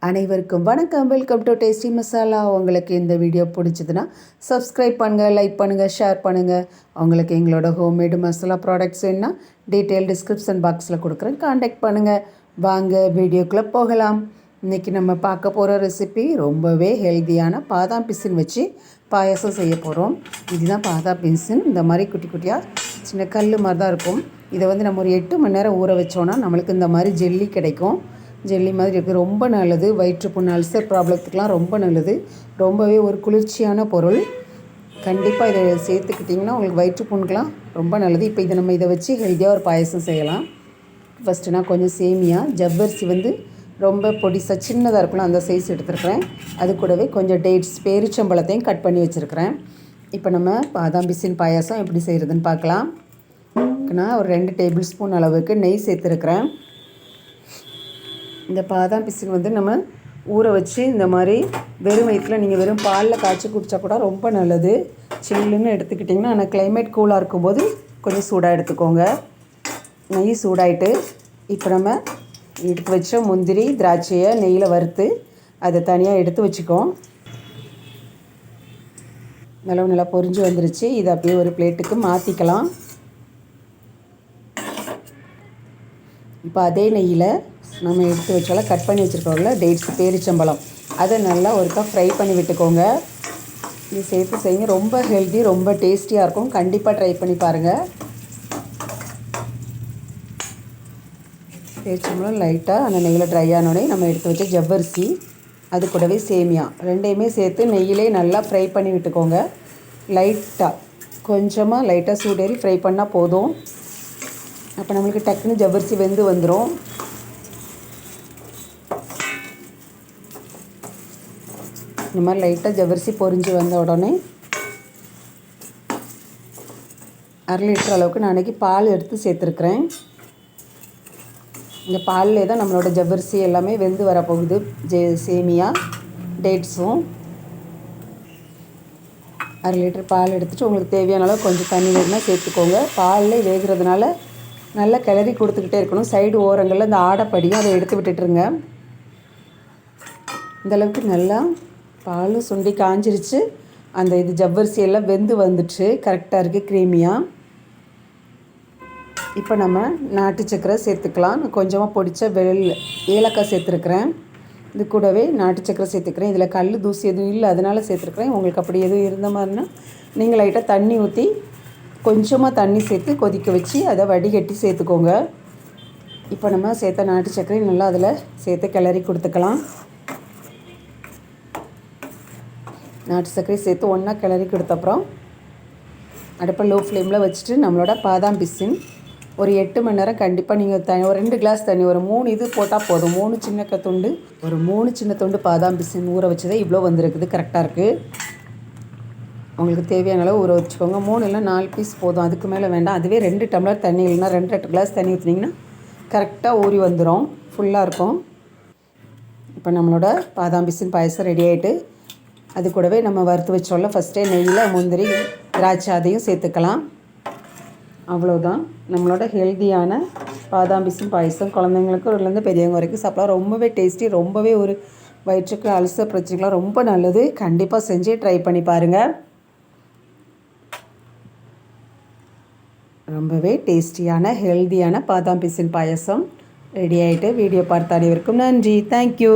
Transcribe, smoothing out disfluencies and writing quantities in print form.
அனைவருக்கும் வணக்கம். Welcome to tasty masala. உங்களுக்கு இந்த வீடியோ பிடிச்சதுன்னா சப்ஸ்கிரைப் பண்ணுங்கள், லைக் பண்ணுங்கள், ஷேர் பண்ணுங்கள். உங்களுக்கு எங்களோட ஹோம்மேடு மசாலா ப்ராடக்ட்ஸ் வேணுன்னா டீட்டெயில் டிஸ்கிரிப்ஷன் பாக்ஸில் கொடுக்குறேன், காண்டாக்ட் பண்ணுங்கள். வாங்க வீடியோக்குள்ளே போகலாம். இன்றைக்கி நம்ம பார்க்க போகிற ரெசிபி ரொம்பவே ஹெல்த்தியான பாதாம் பிசின் வச்சு பாயாசம் செய்ய போகிறோம். இதுதான் பாதாம் பிசின். இந்த மாதிரி குட்டி குட்டியாக சின்ன கல் மாதிரி தான் இருக்கும். இதை நம்ம ஒரு 8 மணி நேரம் ஊற வச்சோன்னா நம்மளுக்கு இந்த மாதிரி ஜெல்லி கிடைக்கும். ஜெல்லி மாதிரி இருக்குது. ரொம்ப நல்லது. வயிற்றுப்புண், அல்சர் ப்ராப்ளத்துக்கெலாம் ரொம்ப நல்லது. ரொம்பவே ஒரு குளிர்ச்சியான பொருள். கண்டிப்பாக இதை சேர்த்துக்கிட்டிங்கன்னா உங்களுக்கு வயிற்றுப்புண்ணுக்கெலாம் ரொம்ப நல்லது. இப்போ நம்ம இதை வச்சு ஹெல்த்தியாக ஒரு பாயசம் செய்யலாம். ஃபஸ்ட்டு நான் கொஞ்சம் சேமியா, ஜவ்வரிசி ரொம்ப பொடிசாக சின்னதாக இருக்கலாம் அந்த சைஸ் எடுத்துருக்கிறேன். அது கூடவே கொஞ்சம் டேட்ஸ், பேரிச்சம்பழத்தையும் கட் பண்ணி வச்சுருக்கிறேன். இப்போ நம்ம பாதாம் பிசின் பாயாசம் எப்படி செய்கிறதுன்னு பார்க்கலாம். நான் ஒரு 2 டேபிள் ஸ்பூன் அளவுக்கு நெய் சேர்த்துருக்கிறேன். இந்த பாதாம் பிசின் நம்ம ஊற வச்சு இந்த மாதிரி வெறும் வயிற்றில் நீங்கள் வெறும் பாலில் காய்ச்சி குடித்தா கூட ரொம்ப நல்லது. சில்லுன்னு எடுத்துக்கிட்டிங்கன்னா, ஆனால் கிளைமேட் கூலாக இருக்கும்போது கொஞ்சம் சூடாக எடுத்துக்கோங்க. நெய் சூடாயிட்டு இப்போ நம்ம எடுத்து வச்ச முந்திரி, திராட்சையை நெய்யில் வறுத்து அதை தனியாக எடுத்து வச்சுக்கோம். நல்லா பொரிஞ்சு வந்துருச்சு. இதை அப்படியே ஒரு பிளேட்டுக்கு மாற்றிக்கலாம். இப்போ அதே நெய்யில் நம்ம எடுத்து வச்சாலும் கட் பண்ணி வச்சுருக்கோம்ல டேட்ஸ், பேரிச்சம்பழம், அதை நல்லா ஒருக்கா ஃப்ரை பண்ணி விட்டுக்கோங்க. இது சேர்த்து செய்யுங்க. ரொம்ப ஹெல்த்தி, ரொம்ப டேஸ்டியாக இருக்கும். கண்டிப்பாக ட்ரை பண்ணி பாருங்கள். பேரிச்சம்பழம் லைட்டாக அந்த நெய்யில் ட்ரை ஆனோடனே நம்ம எடுத்து வச்ச ஜவ்வரிசி, அது கூடவே சேமியா ரெண்டையுமே சேர்த்து நெய்யிலே நல்லா ஃப்ரை பண்ணி விட்டுக்கோங்க. கொஞ்சமாக லைட்டாக சூடேறி ஃப்ரை பண்ணால் போதும். அப்போ நம்மளுக்கு டக்குன்னு ஜவ்வரிசி வெந்து வந்துடும். இந்த மாதிரி லைட்டாக ஜவ்வரிசி பொரிஞ்சு வந்த உடனே 1/2 லிட்டர் அளவுக்கு நான் அன்றைக்கி பால் எடுத்து சேர்த்துருக்குறேன். இந்த பாலிலே தான் நம்மளோட ஜவ்வரிசி எல்லாமே வெந்து வரப்போகுது. சேமியா, டேட்ஸும். 1/2 லிட்டர் பால் எடுத்துகிட்டு உங்களுக்கு தேவையான அளவு கொஞ்சம் தண்ணி வேணும்னா சேர்த்துக்கோங்க. பாலில் வேகிறதுனால நல்லா கிளறி கொடுத்துக்கிட்டே இருக்கணும். சைடு ஓரங்களில் இந்த ஆடைப்படியும் அதை எடுத்து விட்டுட்டுருங்க. இந்தளவுக்கு நல்லா பால் சுண்டி காஞ்சிருச்சு. அந்த ஜவ்வரிசி எல்லாம் வெந்து வந்துட்டு கரெக்டாக இருக்குது, க்ரீமியாக. இப்போ நம்ம நாட்டு சக்கரை சேர்த்துக்கலாம். நான் கொஞ்சமாக பொடித்த ஏலக்காய் சேர்த்துருக்குறேன். இது கூடவே நாட்டு சக்கரை சேர்த்துக்கிறேன். இதில் கல் தூசி எதுவும் இல்லை, அதனால் சேர்த்துருக்குறேன். உங்களுக்கு அப்படி எதுவும் இருந்த மாதிரினா நீங்கள் லைட்டாக தண்ணி ஊற்றி கொஞ்சமாக தண்ணி சேர்த்து கொதிக்க வச்சு அதை வடிகட்டி சேர்த்துக்கோங்க. இப்போ நம்ம சேர்த்த நாட்டு சக்கரை நல்லா அதில் சேர்த்து கிளறி கொடுத்துக்கலாம். நாட்டு சர்க்கரை சேர்த்து ஒன்றா கிளறி கொடுத்தப்புறம் அடுப்பை லோ ஃப்ளேமில் வச்சுட்டு நம்மளோட பாதாம் பிசின் ஒரு 8 மணி நேரம் கண்டிப்பாக நீங்கள் ஒரு 2 கிளாஸ் தண்ணி, ஒரு 3 இது போட்டால் போதும். 3 சின்ன துண்டு, ஒரு 3 சின்ன துண்டு பாதாம் பிசின் ஊற வச்சதே இவ்வளோ வந்திருக்குது. கரெக்டாக இருக்குது. உங்களுக்கு தேவையான அளவு ஊற வச்சுக்கோங்க. 3 இல்லை 4 பீஸ் போதும், அதுக்கு மேலே வேண்டாம். அதுவே 2 டம்ளர் தண்ணி இல்லைன்னா 2 கிளாஸ் தண்ணி ஊற்றினீங்கன்னா கரெக்டாக ஊறி வந்துடும், ஃபுல்லாக இருக்கும். இப்போ நம்மளோட பாதாம் பிசின் பாயசம் ரெடி ஆகிட்டு, அது கூடவே நம்ம வறுத்து வச்சோம்ல ஃபஸ்ட்டே நெய்யில் முந்திரி, திராட்சை, அதையும் சேர்த்துக்கலாம். அவ்வளோதான். நம்மளோட ஹெல்த்தியான பாதாம் பிசின் பாயசம் குழந்தைங்களுக்கு ஒருலேருந்து பெரியவங்க வரைக்கும் சாப்பிடலாம். ரொம்பவே டேஸ்டி, ரொம்பவே ஒரு வயிற்றுக்கு அல்சர் பிரச்சனைக்கெலாம் ரொம்ப நல்லது. கண்டிப்பாக செஞ்சு ட்ரை பண்ணி பாருங்கள். ரொம்பவே டேஸ்டியான ஹெல்த்தியான பாதாம் பிசின் பாயசம் ரெடி ஆகிட்டு, வீடியோ பார்த்த அனைவருக்கும் நன்றி. தேங்க்யூ.